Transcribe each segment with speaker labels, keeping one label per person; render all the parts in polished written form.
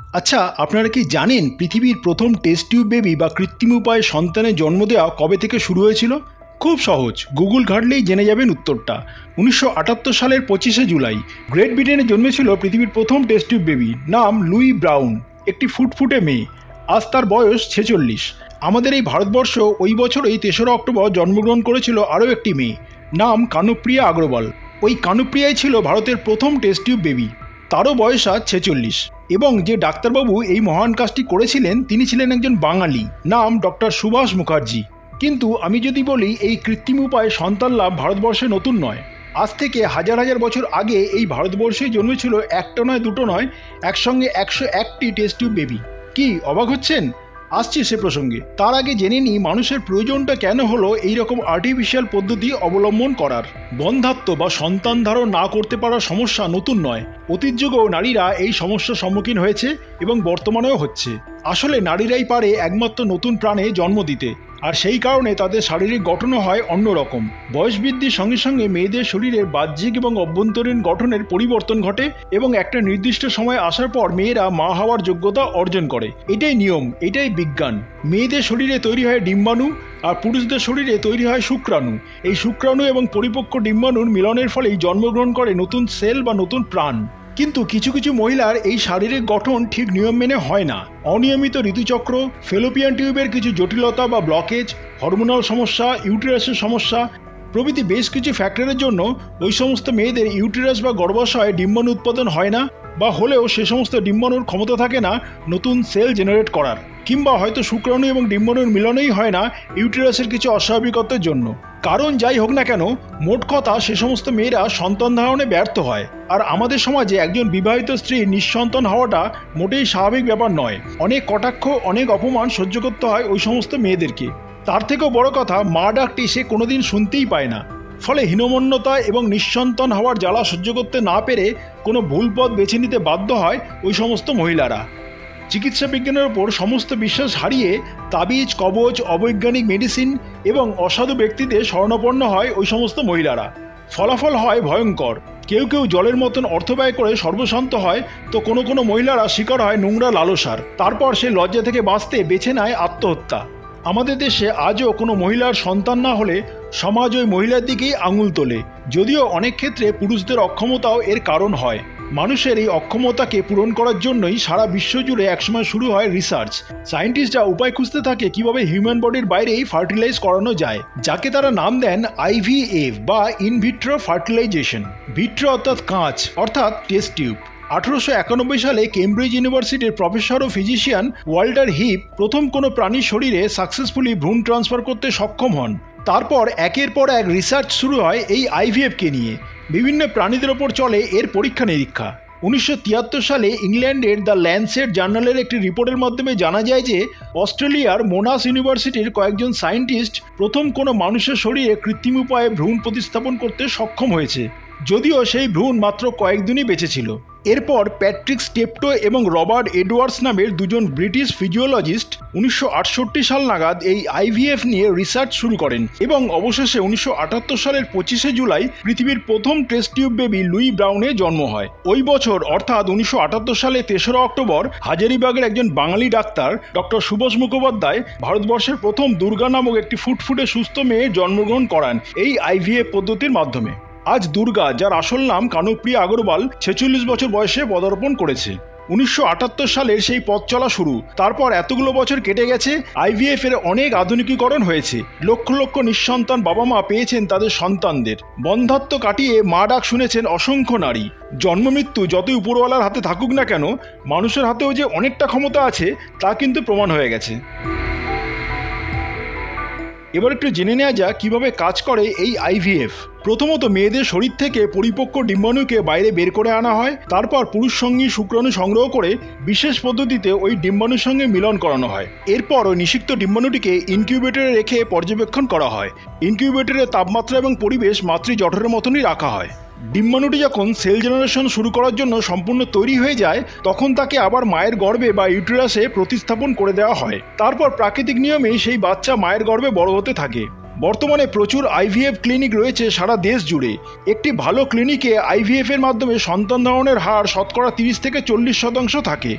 Speaker 1: আচ্ছা, আপনারা কি জানেন পৃথিবীর প্রথম টেস্ট টিউব বেবি বা কৃত্রিম উপায়ে সন্তানের জন্ম দেওয়া কবে থেকে শুরু হয়েছিল? খুব সহজ, গুগল ঘাঁটলেই জেনে যাবেন উত্তরটা। 1978 সালের 25শে জুলাই গ্রেট ব্রিটেনে জন্মেছিল পৃথিবীর প্রথম টেস্ট টিউব বেবি, নাম লুই ব্রাউন। একটি ফুটফুটে মেয়ে, আজ তার বয়স 46। আমাদের এই ভারতবর্ষ ওই বছরই 3রা অক্টোবর জন্মগ্রহণ করেছিল আরও একটি মেয়ে, নাম কানুপ্রিয়া আগরওয়াল। ওই কানুপ্রিয়াই ছিল ভারতের প্রথম টেস্ট টিউব বেবি। তারও বয়স আজ 46। এবং যে ডাক্তারবাবু এই মহান কাজটি করেছিলেন তিনি ছিলেন একজন বাঙালি, নাম ডক্টর সুভাষ মুখার্জি। কিন্তু আমি যদি বলি এই কৃত্রিম উপায়ে সন্তান লাভ ভারতবর্ষে নতুন নয়। আজ থেকে হাজার হাজার বছর আগে এই ভারতবর্ষেই জন্মেছিল একটা নয় দুটো নয়, একসঙ্গে 101টি টেস্ট টিউব বেবি। কি অবাক হচ্ছেন? আসছি সে প্রসঙ্গে। তার আগে জেনে নিই মানুষের প্রয়োজনটা কেন হলো এইরকম আর্টিফিশিয়াল পদ্ধতি অবলম্বন করার। বন্ধ্যাত্ব বা সন্তান ধারণ না করতে পারার সমস্যা নতুন নয়। অতীত যুগেও নারীরা এই সমস্যার সম্মুখীন হয়েছে এবং বর্তমানেও হচ্ছে। আসলে নারীরাই পারে একমাত্র নতুন প্রাণে জন্ম দিতে, আর সেই কারণে তাদের শারীরিক গঠনও হয় অন্যরকম। বয়স বৃদ্ধির সঙ্গে সঙ্গে মেয়েদের শরীরের বাহ্যিক এবং অভ্যন্তরীণ গঠনের পরিবর্তন ঘটে এবং একটা নির্দিষ্ট সময় আসার পর মেয়েরা মা হওয়ার যোগ্যতা অর্জন করে। এটাই নিয়ম, এটাই বিজ্ঞান। মেয়েদের শরীরে তৈরি হয় ডিম্বাণু আর পুরুষদের শরীরে তৈরি হয় শুক্রাণু। এই শুক্রাণু এবং পরিপক্ক ডিম্বাণুর মিলনের ফলেই জন্মগ্রহণ করে নতুন সেল বা নতুন প্রাণ। কিন্তু কিছু কিছু মহিলার এই শারীরিক গঠন ঠিক নিয়ম মেনে হয় না। অনিয়মিত ঋতুচক্র, ফেলোপিয়ান টিউবের কিছু জটিলতা বা ব্লকেজ, হরমোনাল সমস্যা, ইউটেরাসের সমস্যা প্রভৃতি বেশ কিছু ফ্যাক্টরের জন্য ওই সমস্ত মেয়েদের ইউটেরাস বা গর্ভাশয়ে ডিম্বাণু উৎপাদন হয় না, বা হলেও সে সমস্ত ডিম্বাণুর ক্ষমতা থাকে না নতুন সেল জেনারেট করার, কিংবা হয়তো শুক্রাণু এবং ডিম্বাণুর মিলনেই হয় না ইউটেরাসের কিছু অস্বাভাবিকতার জন্য। কারণ যাই হোক না কেন, মোট কথা সে সমস্ত মেয়েরা সন্তান ধারণে ব্যর্থ হয়। আর আমাদের সমাজে একজন বিবাহিত স্ত্রীর নিঃসন্তান হওয়াটা মোটেই স্বাভাবিক ব্যাপার নয়। অনেক কটাক্ষ, অনেক অপমান সহ্য করতে হয় ওই সমস্ত মেয়েদেরকে। তার থেকেও বড় কথা, মা ডাকটি সে কোনোদিন শুনতেই পায় না। ফলে হীনমন্যতা এবং নিঃসন্তান হওয়ার জ্বালা সহ্য করতে না পেরে কোনো ভুল পথ বেছে নিতে বাধ্য হয় ওই সমস্ত মহিলারা। চিকিৎসা বিজ্ঞানের ওপর সমস্ত বিশ্বাস হারিয়ে তাবিজ, কবচ, অবৈজ্ঞানিক মেডিসিন এবং অসাধু ব্যক্তিদের শরণাপন্ন হয় ওই সমস্ত মহিলারা। ফলাফল হয় ভয়ঙ্কর। কেউ কেউ জলের মতন অর্থ ব্যয় করে সর্বশান্ত হয়, তো কোনো কোনো মহিলারা শিকার হয় নোংরা লালসার। তারপর সে লজ্জা থেকে বাঁচতে বেছে নেয় আত্মহত্যা। আমাদের দেশে আজও কোনো মহিলার সন্তান না হলে সমাজ ওই মহিলার দিকেই আঙুল তোলে, যদিও অনেক ক্ষেত্রে পুরুষদের অক্ষমতাও এর কারণ হয়। মানুষের এই অক্ষমতাকে পূরণ করার জন্যই সারা বিশ্ব জুড়ে একসময় শুরু হয় রিসার্চ। সায়েন্টিস্টরা উপায় খুঁজতে থাকে কিভাবে হিউম্যান বডির বাইরেই ফার্টিলাইজ করানো যায়, যাকে তারা নাম দেন IVF বা ইনভিট্রো ফার্টিলাইজেশন। ভিট্রো অর্থাৎ কাঁচ, অর্থাৎ টেস্ট টিউব। 1891 সালে কেমব্রিজ ইউনিভার্সিটির প্রফেসর ও ফিজিশিয়ান ওয়াল্টার হিপ প্রথম কোনো প্রাণীর শরীরে সাকসেসফুলি ভ্রূণ ট্রান্সফার করতে সক্ষম হন। তারপর একের পর এক রিসার্চ শুরু হয় এই IVF-কে নিয়ে। বিভিন্ন প্রাণীদের ওপর চলে এর পরীক্ষা নিরীক্ষা। 1973 সালে ইংল্যান্ডের দ্য ল্যান্সেট জার্নালের একটি রিপোর্টের মাধ্যমে জানা যায় যে অস্ট্রেলিয়ার মোনাস ইউনিভার্সিটির কয়েকজন সায়েন্টিস্ট প্রথম কোনো মানুষের শরীরে কৃত্রিম উপায়ে ভ্রূণ প্রতিস্থাপন করতে সক্ষম হয়েছে, যদিও সেই ভ্রূণ মাত্র কয়েকদিনই বেঁচে ছিল। এরপর প্যাট্রিক স্টেপটো এবং রবার্ট এডওয়ার্ডস নামের দুজন ব্রিটিশ ফিজিওলজিস্ট 1968 সাল নাগাদ এই IVF নিয়ে রিসার্চ শুরু করেন এবং অবশেষে 1978 সালের 25শে জুলাই পৃথিবীর প্রথম টেস্ট টিউব বেবি লুই ব্রাউনের জন্ম হয়। ওই বছর অর্থাৎ 1978 সালে 3রা অক্টোবর হাজারিবাগের একজন বাঙালি ডাক্তার ডক্টর সুভাষ মুখোপাধ্যায় ভারতবর্ষের প্রথম দুর্গা নামক একটি ফুটফুটে সুস্থ মেয়ের জন্মগ্রহণ করান এই IVF পদ্ধতির মাধ্যমে। আজ দুর্গা, যার আসল নাম কানুপ্রিয়া আগরওয়াল, 46 বছর বয়সে পদার্পণ করেছে। 1978 সালের সেই পথ চলা শুরু। তারপর এতগুলো বছর কেটে গেছে, IVF এর অনেক আধুনিকীকরণ হয়েছে। লক্ষ লক্ষ নিঃসন্তান বাবা মা পেয়েছেন তাদের সন্তানদের। বন্ধ্যাত্ব কাটিয়ে মা ডাক শুনেছেন অসংখ্য নারী। জন্ম মৃত্যু যতই উপরওয়ালার হাতে থাকুক না কেন, মানুষের হাতেও যে অনেকটা ক্ষমতা আছে তা কিন্তু প্রমাণ হয়ে গেছে। এবার একটু জেনে নেওয়া যাক কীভাবে কাজ করে এই IVF। প্রথমত মেয়েদের শরীর থেকে পরিপক্ক ডিম্বাণুকে বাইরে বের করে আনা হয়। তারপর পুরুষ সঙ্গী শুক্রাণু সংগ্রহ করে বিশেষ পদ্ধতিতে ওই ডিম্বাণুর সঙ্গে মিলন করানো হয়। এরপর ওই নিষিক্ত ডিম্বাণুটিকে ইনকিউবেটরে রেখে পর্যবেক্ষণ করা হয়। ইনকিউবেটরের তাপমাত্রা এবং পরিবেশ মাতৃ জঠরের মতনই রাখা হয়। ডিম্বাণুটি যখন সেল জেনারেশন শুরু করার জন্য সম্পূর্ণ তৈরি হয়ে যায়, তখন তাকে আবার মায়ের গর্ভে বা ইউটেরাসে প্রতিস্থাপন করে দেওয়া হয়। তারপর প্রাকৃতিক নিয়মে সেই বাচ্চা মায়ের গর্ভে বড় হতে থাকে। বর্তমানে প্রচুর IVF ক্লিনিক রয়েছে সারা দেশ জুড়ে। একটি ভালো ক্লিনিকে IVF এর মাধ্যমে সন্তান ধারণের হার শতকরা 30 থেকে 40% থাকে।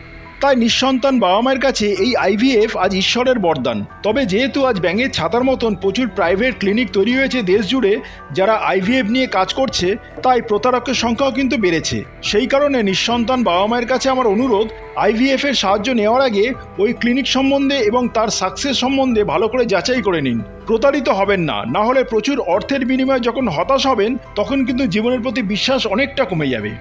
Speaker 1: তাই নিঃসন্তান বাবা মায়ের কাছে এই আইভিএফ আজ ঈশ্বরের বরদান। তবে যেহেতু আজ ব্যাঙের ছাতার মতন প্রচুর প্রাইভেট ক্লিনিক তৈরি হয়েছে দেশ জুড়ে যারা আইভিএফ নিয়ে কাজ করছে, তাই প্রতারকের সংখ্যাও কিন্তু বেড়েছে। সেই কারণে নিঃসন্তান বাবা মায়ের কাছে আমার অনুরোধ, আইভিএফ এর সাহায্য নেওয়ার আগে ওই ক্লিনিক সম্বন্ধে এবং তার সাকসেস সম্বন্ধে ভালো করে যাচাই করে নিন। প্রতারিত হবেন না, না হলে প্রচুর অর্থের বিনিময়ে যখন হতাশ হবেন তখন কিন্তু জীবনের প্রতি বিশ্বাস অনেকটা কমে যাবে।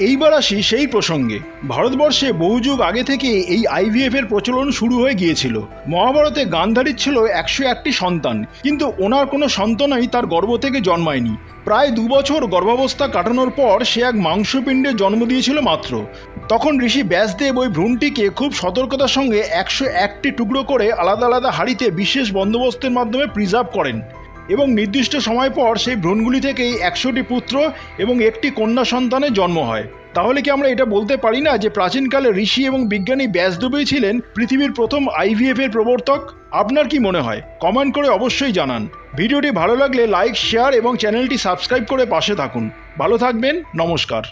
Speaker 1: এইবার আসি সেই প্রসঙ্গে। ভারতবর্ষে বহু যুগ আগে থেকে এই আইভিএফ এর প্রচলন শুরু হয়ে গিয়েছিল। মহাভারতে গান্ধারীর ছিল 101টি সন্তান, কিন্তু ওনার কোনো সন্তানই তার গর্ভ থেকে জন্মায়নি। প্রায় 2 বছর গর্ভাবস্থা কাটানোর পর সে এক মাংসপিণ্ডে জন্ম দিয়েছিল মাত্র। তখন ঋষি ব্যাসদেব ওই ভ্রূণটিকে খুব সতর্কতার সঙ্গে 101টি টুকরো করে আলাদা আলাদা হাঁড়িতে বিশেষ বন্দোবস্তের মাধ্যমে প্রিজার্ভ করেন এবং নির্দিষ্ট সময় পর সেই ভ্রূণগুলি থেকেই 100টি পুত্র এবং একটি কন্যা সন্তানের জন্ম হয়। তাহলে কি আমরা এটা বলতে পারি না যে প্রাচীনকালে ঋষি এবং বিজ্ঞানী ব্যাসদেবই ছিলেন পৃথিবীর প্রথম আইভিএফ এর প্রবর্তক? আপনার কি মনে হয়? কমেন্ট করে অবশ্যই জানান। ভিডিওটি ভালো লাগলে লাইক, শেয়ার এবং চ্যানেলটি সাবস্ক্রাইব করে পাশে থাকুন। ভালো থাকবেন। নমস্কার।